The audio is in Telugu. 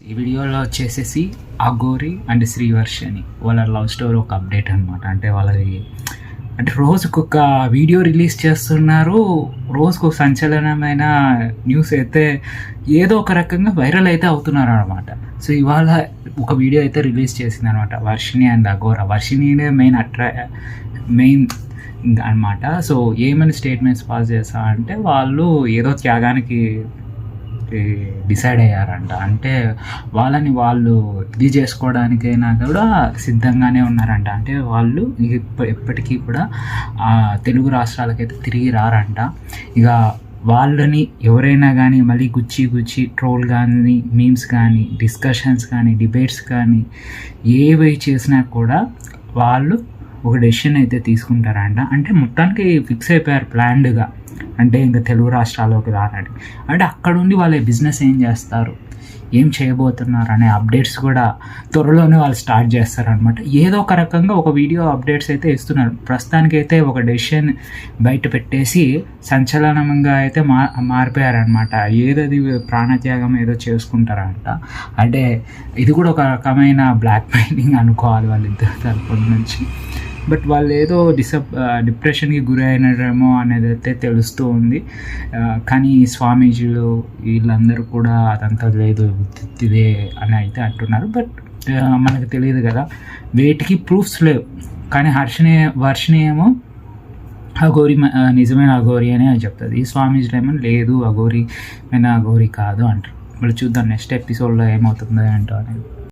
ఈ వీడియోలో వచ్చేసేసి అఘోరి అండ్ శ్రీవర్షిని వాళ్ళ లవ్ స్టోరీ ఒక అప్డేట్ అనమాట. అంటే వాళ్ళది అంటే రోజుకు ఒక వీడియో రిలీజ్ చేస్తున్నారు, రోజుకు సంచలనమైన న్యూస్ అయితే ఏదో ఒక రకంగా వైరల్ అయితే అవుతున్నారు అనమాట. సో ఇవాళ ఒక వీడియో అయితే రిలీజ్ చేసింది అనమాట, వర్షిని అండ్ అఘోర. వర్షినినే మెయిన్ అనమాట. సో ఏమైనా స్టేట్మెంట్స్ పాస్ చేస్తా అంటే వాళ్ళు ఏదో త్యాగానికి డిసైడ్ అయ్యారంట. అంటే వాళ్ళని వాళ్ళు ఇది చేసుకోవడానికైనా కూడా సిద్ధంగానే ఉన్నారంట. అంటే వాళ్ళు ఎప్పటికీ కూడా తెలుగు రాష్ట్రాలకైతే తిరిగి రారంట. ఇక వాళ్ళని ఎవరైనా కానీ మళ్ళీ గుచ్చి ట్రోల్ కానీ, మీమ్స్ కానీ, డిస్కషన్స్ కానీ, డిబేట్స్ కానీ ఏవి చేసినా కూడా వాళ్ళు ఒక డెసిషన్ అయితే తీసుకుంటారంట. అంటే మొత్తానికి ఫిక్స్ అయిపోయారు ప్లాన్డ్గా, అంటే ఇంకా తెలుగు రాష్ట్రాల్లోకి రారని. అంటే అక్కడ ఉండి వాళ్ళ బిజినెస్ ఏం చేస్తారు, ఏం చేయబోతున్నారు అనే అప్డేట్స్ కూడా త్వరలోనే వాళ్ళు స్టార్ట్ చేస్తారనమాట. ఏదో ఒక రకంగా ఒక వీడియో అప్డేట్స్ అయితే ఇస్తున్నారు. ప్రస్తుతానికైతే ఒక డెసిషన్ బయట పెట్టేసి సంచలనంగా అయితే మారిపోయారనమాట. ఏదది ప్రాణత్యాగం ఏదో చేసుకుంటారంట. అంటే ఇది కూడా ఒక రకమైన బ్లాక్ మెయిలింగ్ అనుకోవాలి వాళ్ళిద్దరి తరపున నుంచి. బట్ వాళ్ళు ఏదో డిప్రెషన్కి గురి అయినారేమో అనేది అయితే తెలుస్తూ ఉంది. కానీ స్వామీజీలు వీళ్ళందరూ కూడా అదంతా లేదు, ఇదే అని అయితే అంటున్నారు. బట్ మనకు తెలియదు కదా, వేటికి ప్రూఫ్స్ లేవు. కానీ వర్షిని ఏమో అఘోరి నిజమైన అఘోరి అని చెప్తుంది. ఈ స్వామీజీలు ఏమో లేదు, అఘోరి కాదు అంటారు. మళ్ళీ చూద్దాం నెక్స్ట్ ఎపిసోడ్లో ఏమవుతుందో ఏంటో అనేది.